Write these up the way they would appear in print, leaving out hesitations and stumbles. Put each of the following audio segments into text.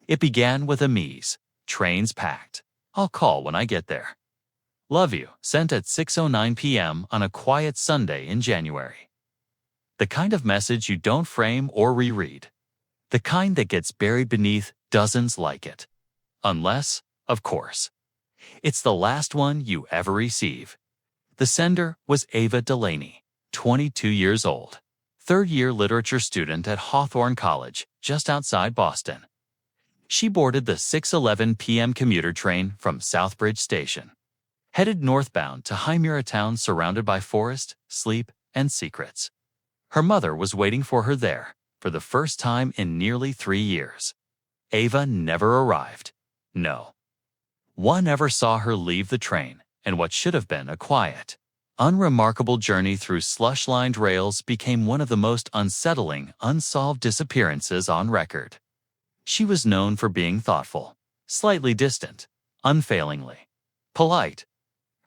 It began with a mease. Train's packed. I'll call when I get there. Love you, sent at 6:09 p.m. on a quiet Sunday in January. The kind of message you don't frame or reread. The kind that gets buried beneath dozens like it. Unless, of course, it's the last one you ever receive. The sender was Ava Delaney, 22 years old, third-year literature student at Hawthorne College, just outside Boston. She boarded the 6:11 p.m. commuter train from Southbridge Station, headed northbound to Highmere, a town surrounded by forest, sleep, and secrets. Her mother was waiting for her there, for the first time in nearly 3 years. Ava never arrived. No. One never saw her leave the train, and what should have been a quiet, unremarkable journey through slush-lined rails became one of the most unsettling, unsolved disappearances on record. She was known for being thoughtful, slightly distant, unfailingly polite.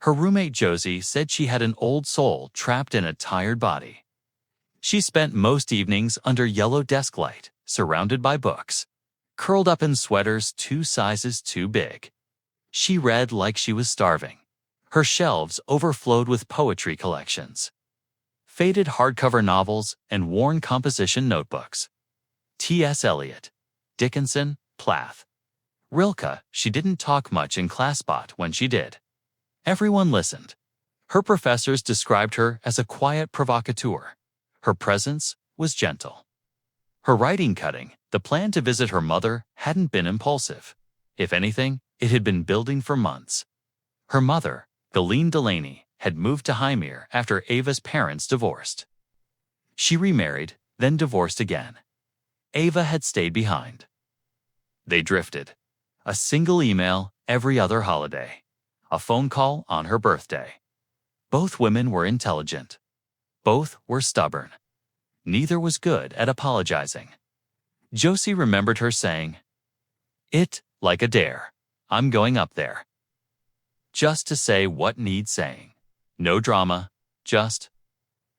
Her roommate Josie said she had an old soul trapped in a tired body. She spent most evenings under yellow desk light, surrounded by books, curled up in sweaters 2 sizes too big. She read like she was starving. Her shelves overflowed with poetry collections, faded hardcover novels, and worn composition notebooks. T.S. Eliot, Dickinson, Plath, Rilke. She didn't talk much in class, but when she did, everyone listened. Her professors described her as a quiet provocateur. Her presence was gentle. Her writing cutting. The plan to visit her mother hadn't been impulsive. If anything, it had been building for months. Her mother, Galene Delaney, had moved to Highmere after Ava's parents divorced. She remarried, then divorced again. Ava had stayed behind. They drifted. A single email every other holiday. A phone call on her birthday. Both women were intelligent. Both were stubborn. Neither was good at apologizing. Josie remembered her saying, "It, like a dare. I'm going up there. Just to say what needs saying. No drama, just."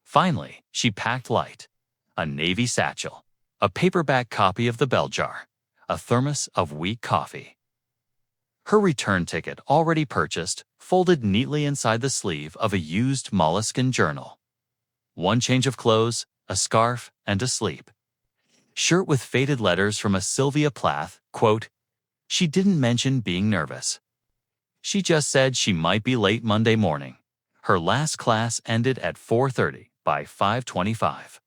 Finally, she packed light. A navy satchel, a paperback copy of The Bell Jar, a thermos of weak coffee. Her return ticket, already purchased, folded neatly inside the sleeve of a used moleskin journal. One change of clothes, a scarf, and a sleep. Shirt with faded letters from a Sylvia Plath, quote, "She didn't mention being nervous. She just said she might be late Monday morning. Her last class ended at 4:30 by 5:25.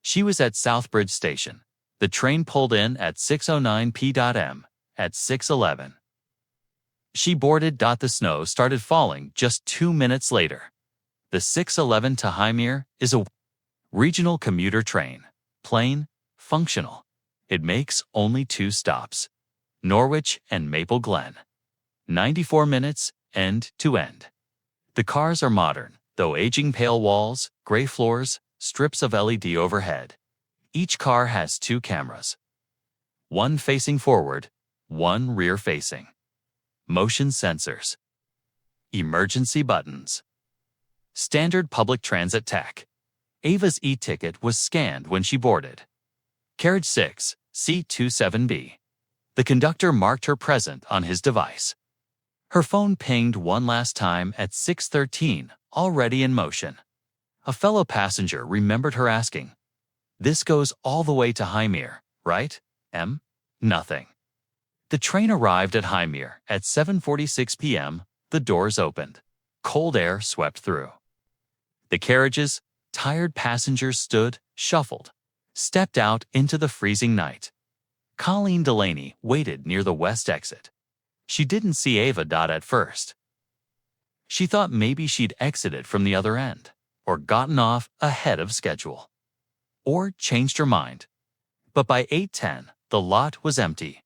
She was at Southbridge Station. The train pulled in at 6:09 p.m. At 6:11. She boarded. The snow started falling just 2 minutes later. The 6:11 to Highmere is a regional commuter train. Plain, functional. It makes only 2 stops. Norwich and Maple Glen. 94 minutes, end to end. The cars are modern, though aging, pale walls, gray floors, strips of LED overhead. Each car has 2 cameras. One facing forward, one rear-facing. Motion sensors. Emergency buttons. Standard public transit tech. Ava's e-ticket was scanned when she boarded. Carriage 6, seat 27B. The conductor marked her present on his device. Her phone pinged one last time at 6:13, already in motion. A fellow passenger remembered her asking, "This goes all the way to Highmere, right, Em?" Nothing. The train arrived at Highmere at 7:46 p.m. The doors opened. Cold air swept through. The carriage's tired passengers stood, shuffled, stepped out into the freezing night. Colleen Delaney waited near the west exit. She didn't see Ava at first. She thought maybe she'd exited from the other end, or gotten off ahead of schedule, or changed her mind. But by 8:10, the lot was empty.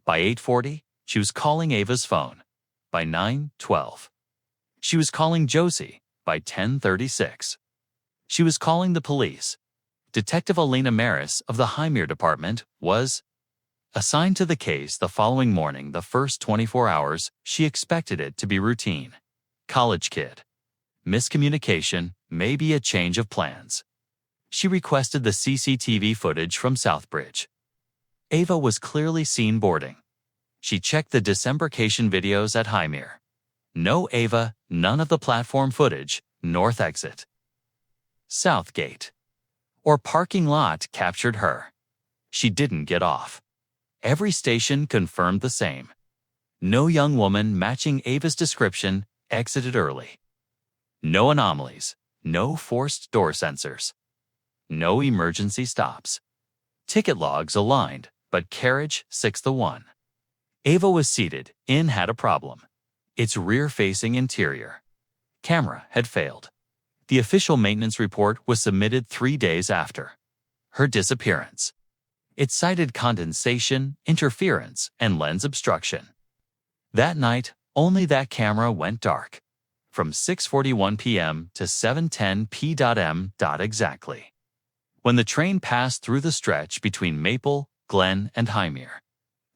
By 8:40, she was calling Ava's phone. By 9:12, she was calling Josie. By 10:36, she was calling the police. Detective Elena Maris of the Highmere Department was assigned to the case the following morning. The first 24 hours, she expected it to be routine. College kid. Miscommunication, maybe a change of plans. She requested the CCTV footage from Southbridge. Ava was clearly seen boarding. She checked the disembarkation videos at Hymir. No Ava, none of the platform footage, north exit, south gate, or parking lot captured her. She didn't get off. Every station confirmed the same. No young woman matching Ava's description exited early. No anomalies, no forced door sensors, no emergency stops. Ticket logs aligned, but Carriage Six the one Ava was seated in had a problem. Its rear-facing interior camera had failed. The official maintenance report was submitted 3 days after her disappearance. It cited condensation, interference, and lens obstruction. That night, only that camera went dark, from 6:41 p.m. to 7:10 p.m. exactly. When the train passed through the stretch between Maple, Glen, and Hymir,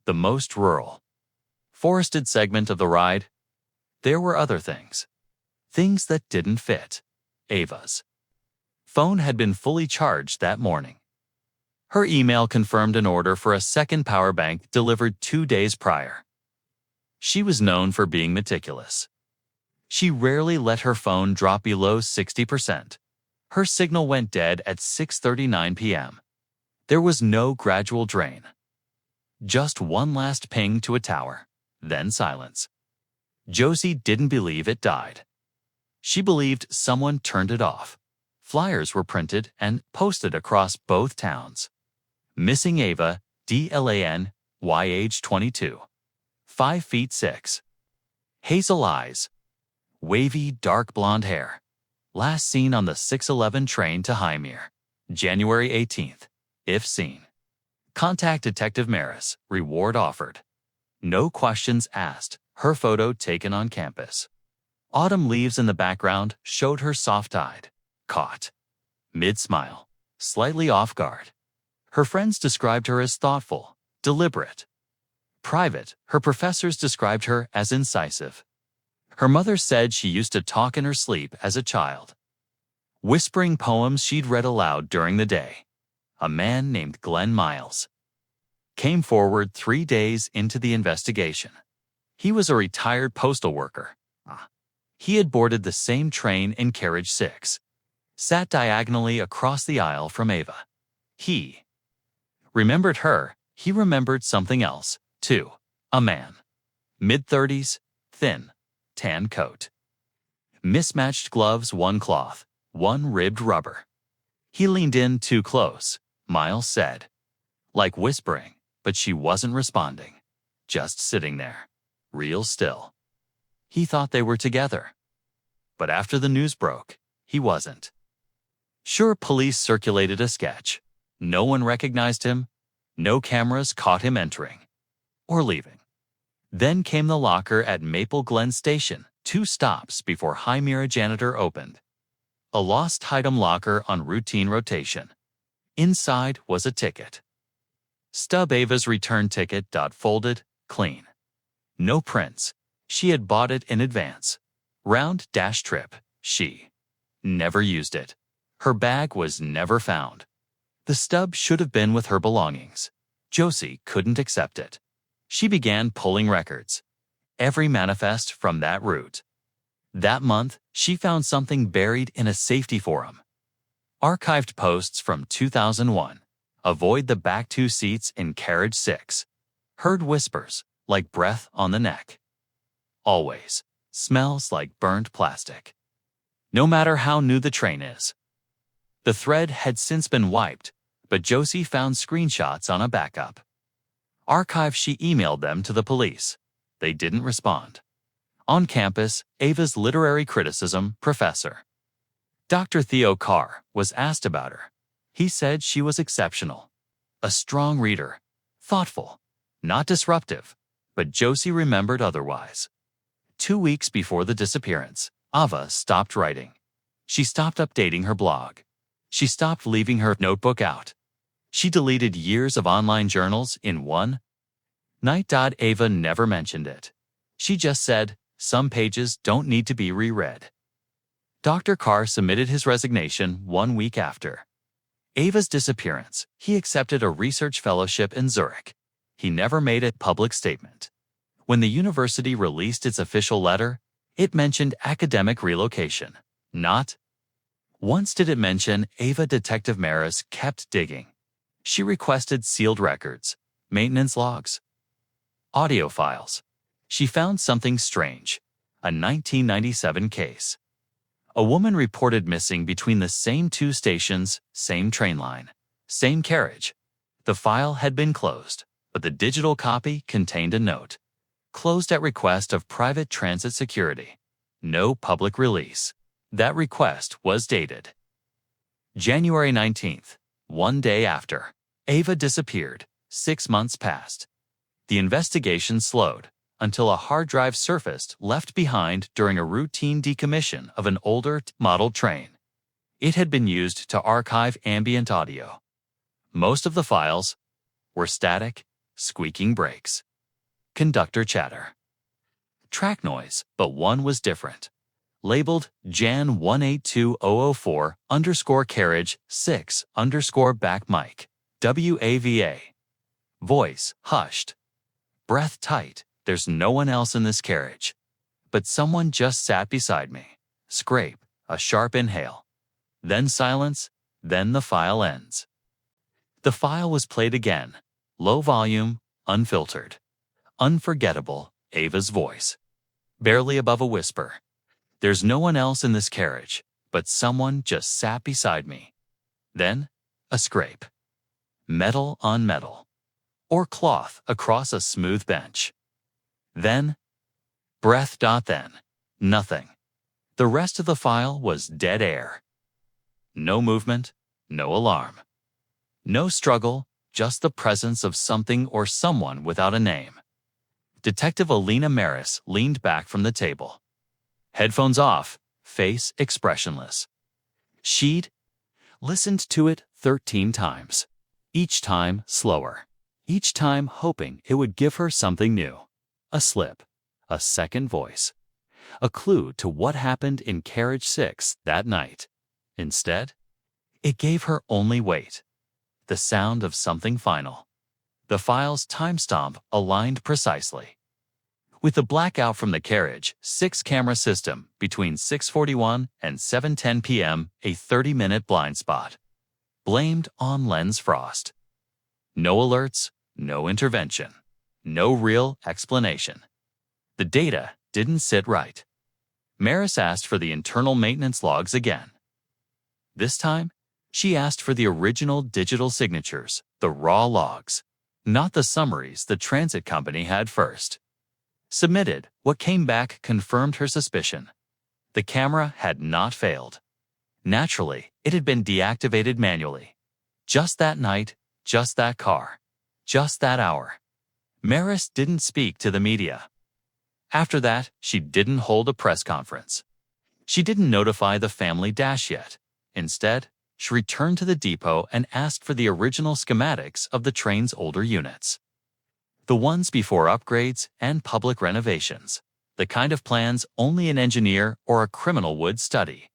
the most rural, forested segment of the ride, there were other things. Things that didn't fit. Ava's phone had been fully charged that morning. Her email confirmed an order for a second power bank delivered 2 days prior. She was known for being meticulous. She rarely let her phone drop below 60%. Her signal went dead at 6:39 p.m. There was no gradual drain. Just one last ping to a tower, then silence. Josie didn't believe it died. She believed someone turned it off. Flyers were printed and posted across both towns. Missing Ava, DLAN, age 22. 5 feet 6. Hazel eyes. Wavy dark blonde hair. Last seen on the 6:11 train to Hymir, January 18th, if seen. Contact Detective Maris, reward offered. No questions asked, her photo taken on campus. Autumn leaves in the background showed her soft-eyed, caught, mid-smile, slightly off guard. Her friends described her as thoughtful, deliberate. Private, her professors described her as incisive. Her mother said she used to talk in her sleep as a child, whispering poems she'd read aloud during the day. A man named Glenn Miles came forward 3 days into the investigation. He was a retired postal worker. He had boarded the same train in Carriage Six, sat diagonally across the aisle from Ava. He remembered her. He remembered something else, too. A man. Mid-30s, thin, tan coat. Mismatched gloves, one cloth, one ribbed rubber. He leaned in too close, Miles said. Like whispering, but she wasn't responding. Just sitting there, real still. He thought they were together. But after the news broke, he wasn't. Sure, police circulated a sketch. No one recognized him. No cameras caught him entering or leaving. Then came the locker at Maple Glen Station, 2 stops before Hymir janitor opened. A lost item locker on routine rotation. Inside was a ticket. Stub Ava's return ticket. Folded, clean. No prints. She had bought it in advance. Round dash trip. She never used it. Her bag was never found. The stub should have been with her belongings. Josie couldn't accept it. She began pulling records. Every manifest from that route. That month, she found something buried in a safety forum. Archived posts from 2001. Avoid the back 2 seats in Carriage 6. Heard whispers, like breath on the neck. Always. Smells like burnt plastic. No matter how new the train is. The thread had since been wiped, but Josie found screenshots on a backup archive. She emailed them to the police. They didn't respond. On campus, Ava's literary criticism professor, Dr. Theo Carr, was asked about her. He said she was exceptional. A strong reader. Thoughtful. Not disruptive. But Josie remembered otherwise. 2 weeks before the disappearance, Ava stopped writing. She stopped updating her blog. She stopped leaving her notebook out. She deleted years of online journals in one night. Ava never mentioned it. She just said, some pages don't need to be reread. Dr. Carr submitted his resignation 1 week after. Ava's disappearance. He accepted a research fellowship in Zurich. He never made a public statement. When the university released its official letter, it mentioned academic relocation. Not once did it mention Ava. Detective Maris kept digging. She requested sealed records, maintenance logs, audio files. She found something strange, a 1997 case. A woman reported missing between the same two stations, same train line, same carriage. The file had been closed, but the digital copy contained a note. Closed at request of private transit security. No public release. That request was dated January 19th, one day after Ava disappeared. 6 months passed. The investigation slowed until a hard drive surfaced left behind during a routine decommission of an older model train. It had been used to archive ambient audio. Most of the files were static, squeaking brakes, conductor chatter, track noise, but one was different. Labeled Jan 182004 _Carriage 6 _back mic. WAVA. Voice hushed. Breath tight. There's no one else in this carriage. But someone just sat beside me. Scrape. A sharp inhale. Then silence. Then the file ends. The file was played again. Low volume, unfiltered. Unforgettable. Ava's voice. Barely above a whisper. There's no one else in this carriage, but someone just sat beside me. Then, a scrape. Metal on metal. Or cloth across a smooth bench. Then, breath. Then, nothing. The rest of the file was dead air. No movement, no alarm. No struggle, just the presence of something or someone without a name. Detective Alina Maris leaned back from the table. Headphones off, face expressionless. She'd listened to it 13 times. Each time slower. Each time hoping it would give her something new. A slip. A second voice. A clue to what happened in Carriage 6 that night. Instead, it gave her only weight. The sound of something final. The file's timestamp aligned precisely. With the blackout from the Carriage 6 camera system between 6:41 and 7:10 p.m., a 30-minute blind spot. Blamed on lens frost. No alerts, no intervention, no real explanation. The data didn't sit right. Maris asked for the internal maintenance logs again. This time, she asked for the original digital signatures, the raw logs, not the summaries the transit company had first. Submitted, what came back confirmed her suspicion. The camera had not failed. Naturally, it had been deactivated manually. Just that night, just that car, just that hour. Maris didn't speak to the media. After that, she didn't hold a press conference. She didn't notify the family dash yet. Instead, she returned to the depot and asked for the original schematics of the train's older units. The ones before upgrades and public renovations. The kind of plans only an engineer or a criminal would study.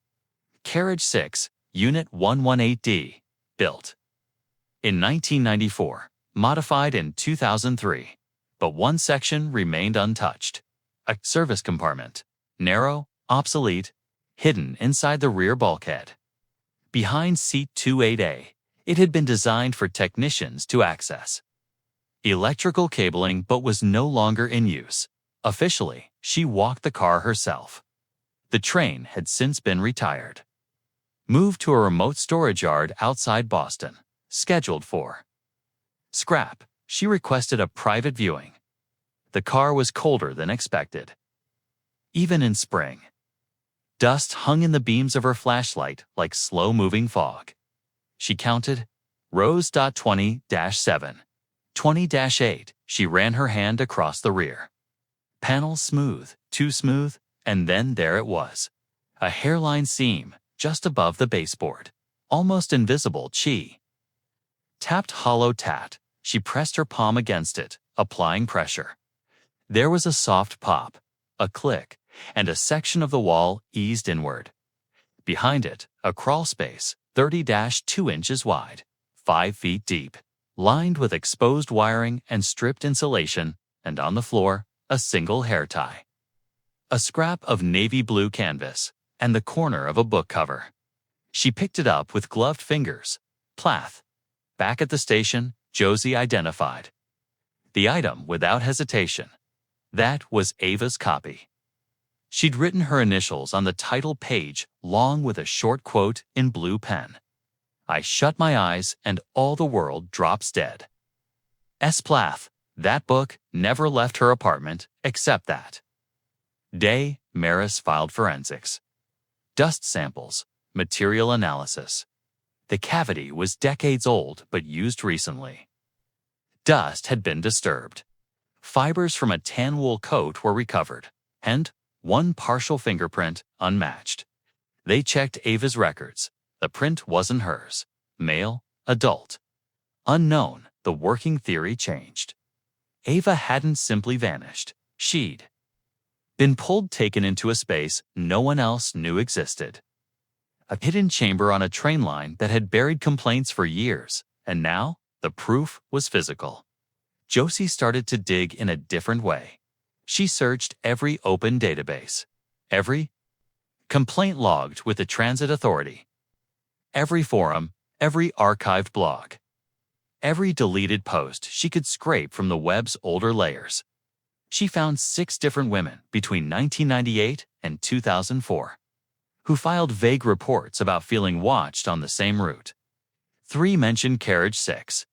Carriage 6, Unit 118D, built in 1994, modified in 2003, but one section remained untouched. A service compartment, narrow, obsolete, hidden inside the rear bulkhead. Behind seat 28A, it had been designed for technicians to access. Electrical cabling but was no longer in use. Officially, she walked the car herself. The train had since been retired. Moved to a remote storage yard outside Boston, scheduled for scrap. She requested a private viewing. The car was colder than expected. Even in spring. Dust hung in the beams of her flashlight like slow-moving fog. She counted rows. 20-7. 20-8. She ran her hand across the rear. Panels smooth, too smooth, and then there it was. A hairline seam just above the baseboard. Almost invisible. She tapped hollow tat. She pressed her palm against it, applying pressure. There was a soft pop, a click, and a section of the wall eased inward. Behind it, a crawl space, 30-2 inches wide, 5 feet deep, lined with exposed wiring and stripped insulation, and on the floor, a single hair tie. A scrap of navy blue canvas, and the corner of a book cover. She picked it up with gloved fingers. Plath. Back at the station, Josie identified the item without hesitation. That was Ava's copy. She'd written her initials on the title page, along with a short quote in blue pen. I shut my eyes and all the world drops dead. S. Plath. That book never left her apartment except that day. Maris filed forensics. Dust samples, material analysis. The cavity was decades old but used recently. Dust had been disturbed. Fibers from a tan wool coat were recovered, and one partial fingerprint unmatched. They checked Ava's records. The print wasn't hers. Male, adult. Unknown, the working theory changed. Ava hadn't simply vanished. She'd been taken into a space no one else knew existed. A hidden chamber on a train line that had buried complaints for years, and now the proof was physical. Josie started to dig in a different way. She searched every open database, every complaint logged with the Transit Authority, every forum, every archived blog, every deleted post she could scrape from the web's older layers. She found 6 different women between 1998 and 2004 who filed vague reports about feeling watched on the same route. 3 mentioned Carriage 6.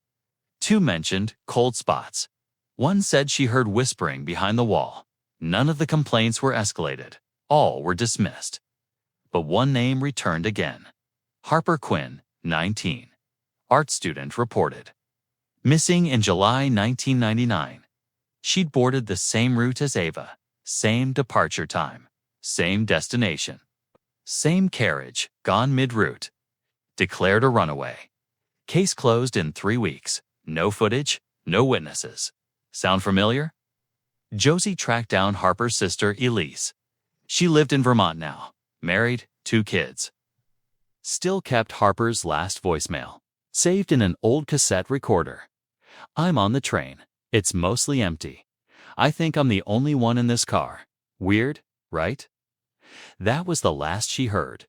2 mentioned cold spots. 1 said she heard whispering behind the wall. None of the complaints were escalated. All were dismissed. But 1 name returned again. Harper Quinn, 19. Art student reported missing in July 1999. She'd boarded the same route as Ava, same departure time, same destination, same carriage, gone mid-route. Declared a runaway. Case closed in 3 weeks. No footage, no witnesses. Sound familiar? Josie tracked down Harper's sister, Elise. She lived in Vermont now, married, 2 kids. Still kept Harper's last voicemail, saved in an old cassette recorder. I'm on the train. It's mostly empty. I think I'm the only one in this car. Weird, right? That was the last she heard.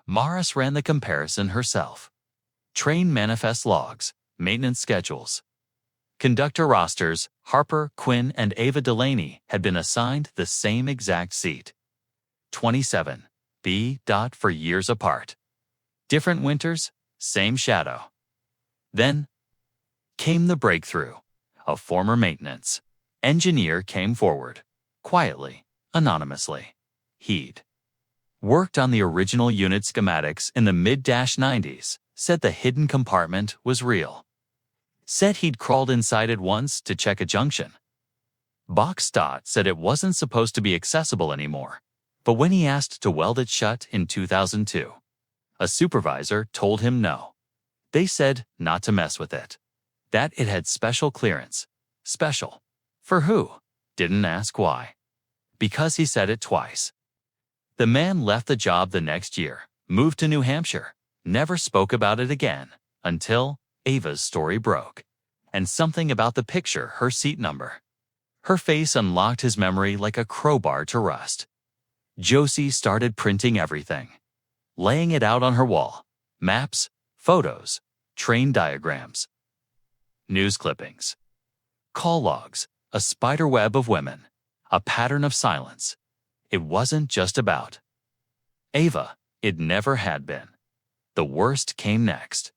Maris ran the comparison herself. Train manifest logs, maintenance schedules, conductor rosters. Harper, Quinn, and Ava Delaney had been assigned the same exact seat. 27 B. For years apart. Different winters, same shadow. Then came the breakthrough. A former maintenance engineer came forward, quietly, anonymously. He'd worked on the original unit schematics in the mid-90s, said the hidden compartment was real. Said he'd crawled inside it once to check a junction. Box Dot said it wasn't supposed to be accessible anymore, but when he asked to weld it shut in 2002, a supervisor told him no. They said not to mess with it, that it had special clearance. Special. For who? Didn't ask why. Because he said it twice. The man left the job the next year, moved to New Hampshire, never spoke about it again, until Ava's story broke. And something about the picture, her seat number. Her face unlocked his memory like a crowbar to rust. Josie started printing everything, laying it out on her wall. Maps, photos, train diagrams, news clippings, call logs, a spider web of women, a pattern of silence. It wasn't just about Ava. It never had been. The worst came next.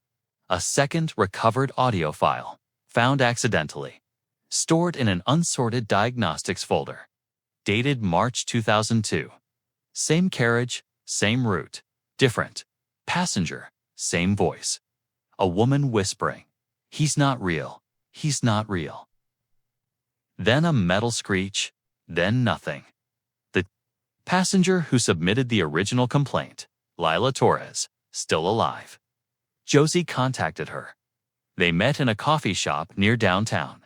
A second recovered audio file, found accidentally, stored in an unsorted diagnostics folder. Dated March 2002. Same carriage, same route, different passenger, same voice. A woman whispering, "He's not real, he's not real." Then a metal screech, then nothing. The passenger who submitted the original complaint, Lila Torres, still alive. Josie contacted her. They met in a coffee shop near downtown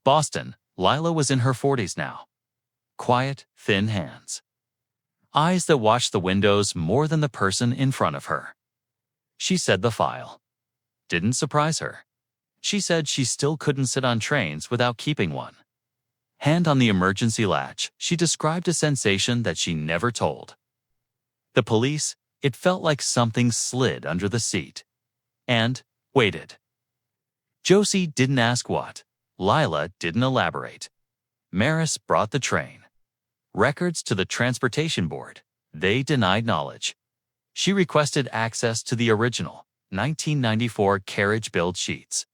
Boston. Lila was in her 40s now. Quiet, thin hands. Eyes that watched the windows more than the person in front of her. She said the file didn't surprise her. She said she still couldn't sit on trains without keeping one. Hand on the emergency latch, she described a sensation that she never told. The police, it felt like something slid under the seat. And waited. Josie didn't ask what. Lila didn't elaborate. Maris brought the train records to the transportation board. They denied knowledge. She requested access to the original 1994 carriage build sheets.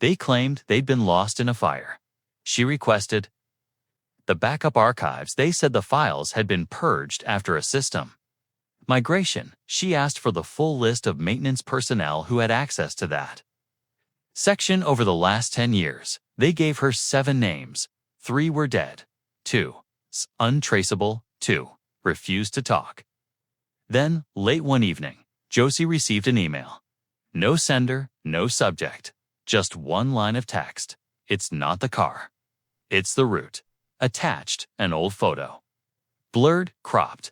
They claimed they'd been lost in a fire. She requested the backup archives. They said the files had been purged after a system migration. She asked for the full list of maintenance personnel who had access to that section over the last 10 years. They gave her 7 names. 3 were dead. 2 untraceable. 2 refused to talk. Then, late one evening, Josie received an email. No sender, no subject. Just one line of text. It's not the car. It's the route. Attached, an old photo. Blurred, cropped.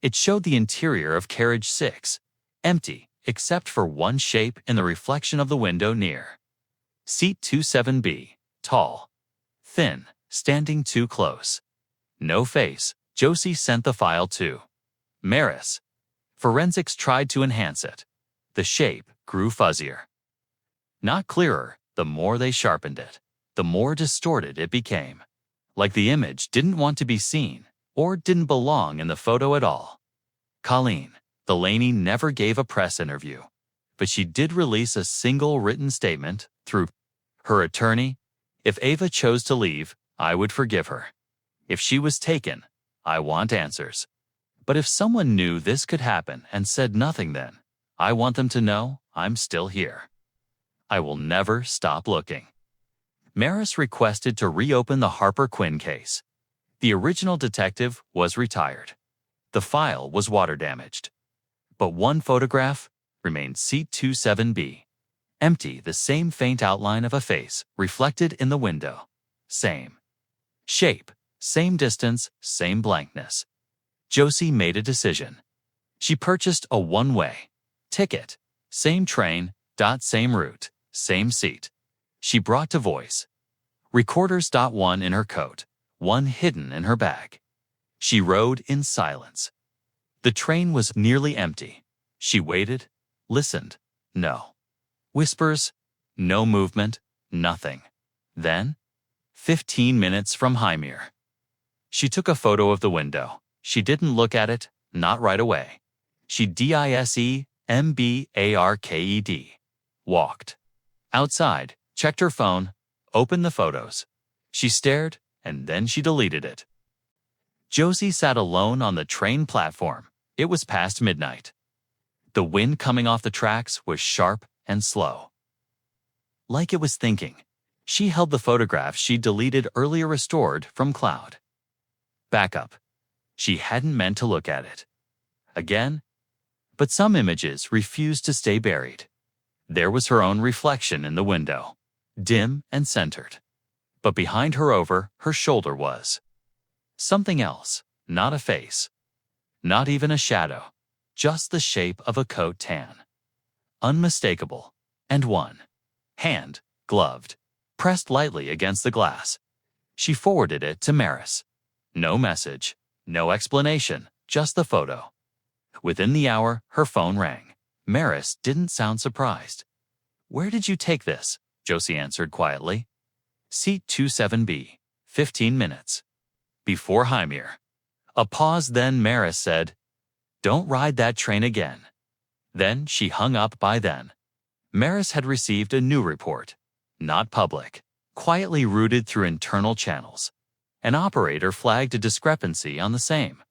It showed the interior of Carriage 6. Empty, except for one shape in the reflection of the window near. Seat 27B. Tall. Thin, standing too close. No face. Josie sent the file to Maris. Forensics tried to enhance it. The shape grew fuzzier. Not clearer. The more they sharpened it, the more distorted it became. Like the image didn't want to be seen, or didn't belong in the photo at all. Colleen Delaney never gave a press interview, but she did release a single written statement through her attorney. If Ava chose to leave, I would forgive her. If she was taken, I want answers. But if someone knew this could happen and said nothing, then I want them to know I'm still here. I will never stop looking. Maris requested to reopen the Harper Quinn case. The original detective was retired. The file was water damaged. But one photograph remained seat 27B. Empty, the same faint outline of a face reflected in the window. Same shape, same distance, same blankness. Josie made a decision. She purchased a one-way ticket. Same train, same route, same seat. She brought to Voice. Recorders. One in her coat, one hidden in her bag. She rode in silence. The train was nearly empty. She waited, listened. No. Whispers, no movement, nothing. Then, 15 minutes from Hymir. She took a photo of the window. She didn't look at it, not right away. She disembbarked. Walked outside, checked her phone, opened the photos. She stared, and then she deleted it. Josie sat alone on the train platform. It was past midnight. The wind coming off the tracks was sharp and slow. Like it was thinking. She held the photograph she deleted earlier, restored from cloud. Backup. She hadn't meant to look at it again, but some images refused to stay buried. There was her own reflection in the window, dim and centered. But behind her, over her shoulder, was something else, not a face, not even a shadow, just the shape of a coat, tan, unmistakable, and one hand, gloved, pressed lightly against the glass. She forwarded it to Maris. No message, no explanation, just the photo. Within the hour, her phone rang. Maris didn't sound surprised. "Where did you take this?" Josie answered quietly. "Seat 27B, 15 minutes. Before Hymir." A pause, then Maris said, "Don't ride that train again." Then she hung up. By then, Maris had received a new report. Not public, quietly routed through internal channels. An operator flagged a discrepancy on the same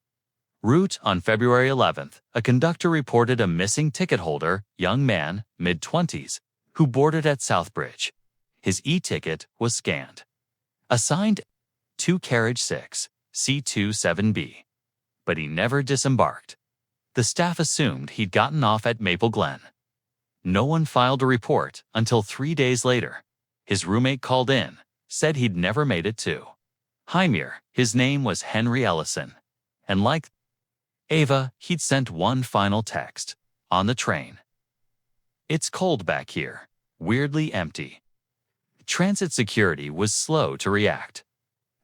route. On February 11th, a conductor reported a missing ticket holder, young man, mid-20s, who boarded at Southbridge. His e-ticket was scanned. Assigned to Carriage 6, C27B. But he never disembarked. The staff assumed he'd gotten off at Maple Glen. No one filed a report until 3 days later. His roommate called in, said he'd never made it to Hymir. His name was Henry Ellison. And like Ava, he'd sent one final text on the train. It's cold back here. Weirdly empty. Transit security was slow to react.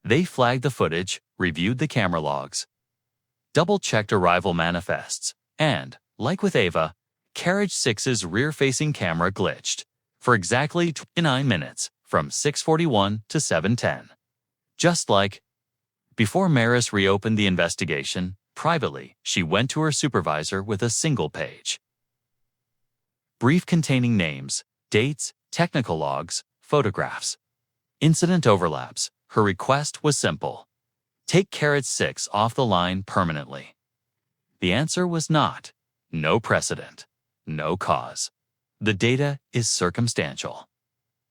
They flagged the footage, reviewed the camera logs, double-checked arrival manifests, and, like with Ava, Carriage Six's rear-facing camera glitched for exactly 29 minutes, from 6:41 to 7:10. Just like before Maris reopened the investigation, privately, she went to her supervisor with a single page brief containing names, dates, technical logs, photographs, incident overlaps. Her request was simple: take Carriage Six off the line permanently. The answer was not. No precedent. No cause. The data is circumstantial.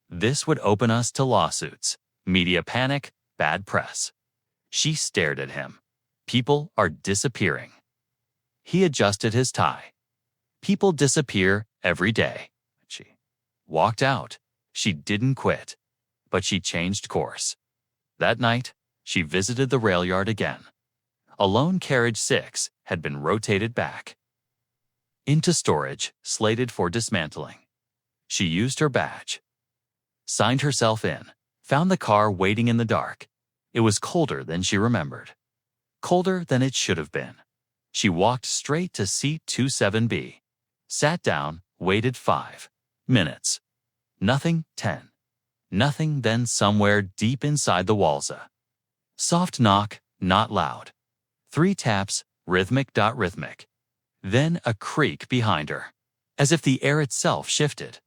This would open us to lawsuits, media panic, bad press. She stared at him. People are disappearing. He adjusted his tie. People disappear every day. She walked out. She didn't quit, but she changed course. That night, she visited the rail yard again. A lone Carriage Six had been rotated back into storage, slated for dismantling. She used her badge, signed herself in, found the car waiting in the dark. It was colder than she remembered. Colder than it should have been. She walked straight to seat 27B. Sat down, waited 5 minutes. Nothing, 10. Nothing, then somewhere deep inside the walza. Soft knock, not loud. 3 taps, rhythmic. Then a creak behind her, as if the air itself shifted.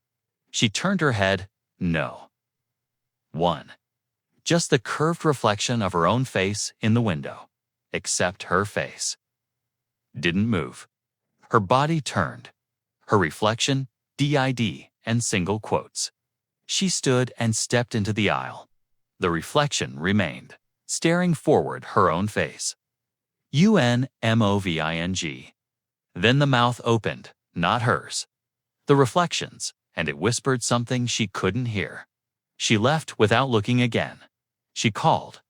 She turned her head. No. 1. Just the curved reflection of her own face in the window. Except her face didn't move. Her body turned. Her reflection, DID, and single quotes. She stood and stepped into the aisle. The reflection remained, staring forward her own face. UNMOVING. Then the mouth opened, not hers. The reflection's, and it whispered something she couldn't hear. She left without looking again. She called.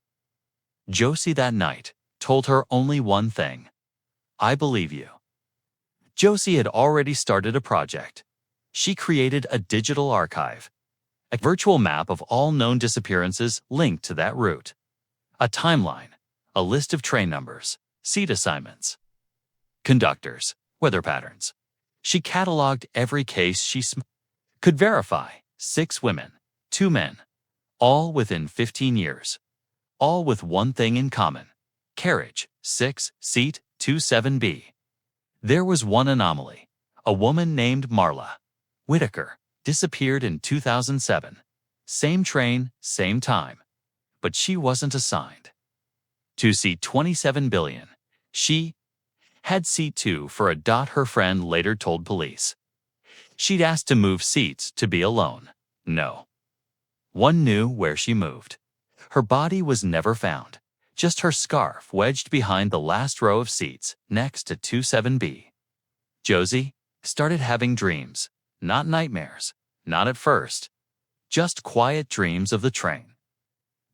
Josie that night told her only one thing. I believe you. Josie had already started a project. She created a digital archive, a virtual map of all known disappearances linked to that route, a timeline, a list of train numbers, seat assignments, conductors, weather patterns. She cataloged every case she could verify. 6 women, 2 men, all within 15 years, all with one thing in common. Carriage, 6, seat 27B. There was one anomaly. A woman named Marla Whitaker disappeared in 2007. Same train, same time. But she wasn't assigned to seat 27 billion. She had seat 2 for a dot, her friend later told police. She'd asked to move seats to be alone. No one knew where she moved. Her body was never found. Just her scarf wedged behind the last row of seats next to 27B. Josie started having dreams, not nightmares, not at first, just quiet dreams of the train.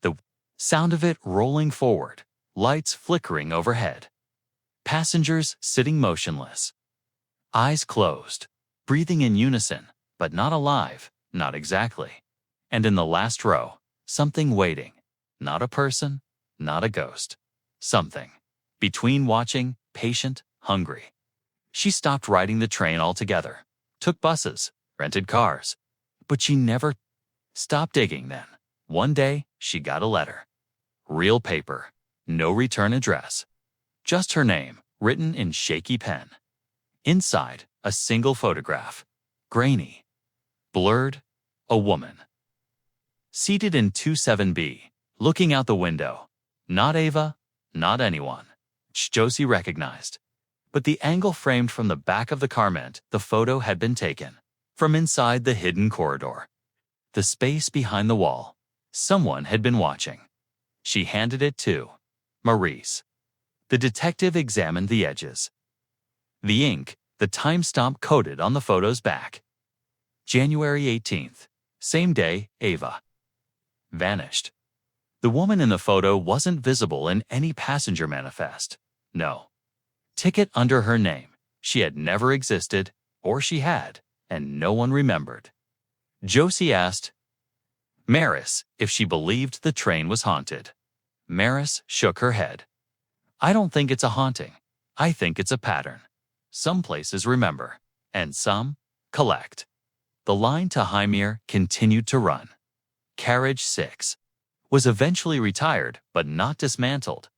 The sound of it rolling forward, lights flickering overhead, passengers sitting motionless, eyes closed, breathing in unison, but not alive, not exactly. And in the last row, something waiting, not a person, not a ghost. Something. Between watching, patient, hungry. She stopped riding the train altogether. Took buses, rented cars. But she never stopped digging then. One day, she got a letter. Real paper. No return address. Just her name, written in shaky pen. Inside, a single photograph. Grainy. Blurred. A woman. Seated in 27B, looking out the window. Not Ava, not anyone. Josie recognized. But the angle framed from the back of the car meant the photo had been taken from inside the hidden corridor. The space behind the wall. Someone had been watching. She handed it to Maurice. The detective examined the edges. The ink, the timestamp coded on the photo's back. January 18th. Same day, Ava vanished. The woman in the photo wasn't visible in any passenger manifest. No ticket under her name. She had never existed, or she had, and no one remembered. Josie asked Maris if she believed the train was haunted. Maris shook her head. I don't think it's a haunting. I think it's a pattern. Some places remember, and some collect. The line to Hymir continued to run. Carriage 6 was eventually retired but not dismantled.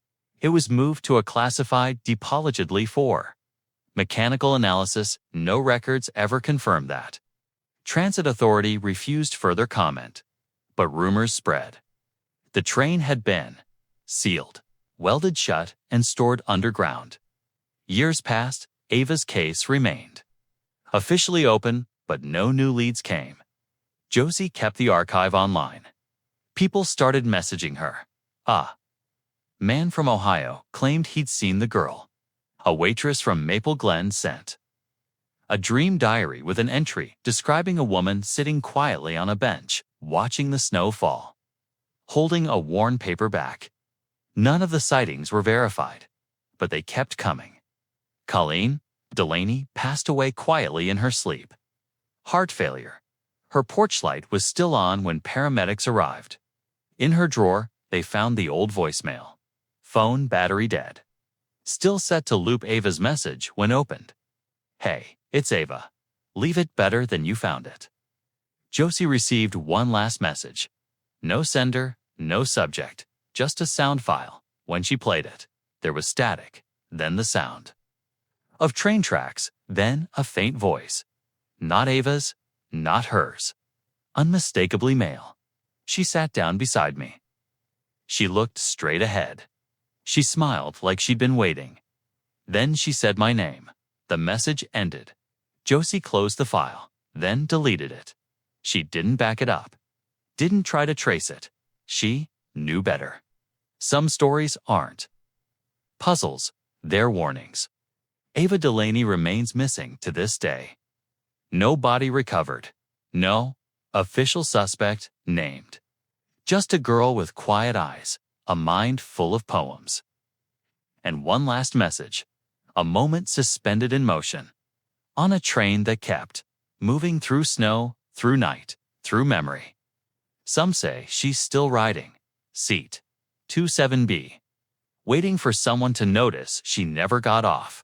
It was moved to a classified depologedly for mechanical analysis. No records ever confirmed that. Transit Authority refused further comment, but rumors spread. The train had been sealed, welded shut, and stored underground. Years passed, Ava's case remained officially open, but no new leads came. Josie kept the archive online. People started messaging her. A man from Ohio claimed he'd seen the girl. A waitress from Maple Glen sent a dream diary with an entry describing a woman sitting quietly on a bench, watching the snow fall, holding a worn paper bag. None of the sightings were verified, but they kept coming. Colleen Delaney passed away quietly in her sleep. Heart failure. Her porch light was still on when paramedics arrived. In her drawer, they found the old voicemail. Phone battery dead. Still set to loop Ava's message when opened. Hey, it's Ava. Leave it better than you found it. Josie received one last message. No sender, no subject, just a sound file. When she played it, there was static, then the sound of train tracks, then a faint voice. Not Ava's, not hers. Unmistakably male. She sat down beside me. She looked straight ahead. She smiled like she'd been waiting. Then she said my name. The message ended. Josie closed the file, then deleted it. She didn't back it up. Didn't try to trace it. She knew better. Some stories aren't puzzles, they're warnings. Ava Delaney remains missing to this day. No body recovered. No official suspect named. Just a girl with quiet eyes, a mind full of poems. And one last message. A moment suspended in motion. On a train that kept moving through snow, through night, through memory. Some say she's still riding. Seat 27B. Waiting for someone to notice she never got off.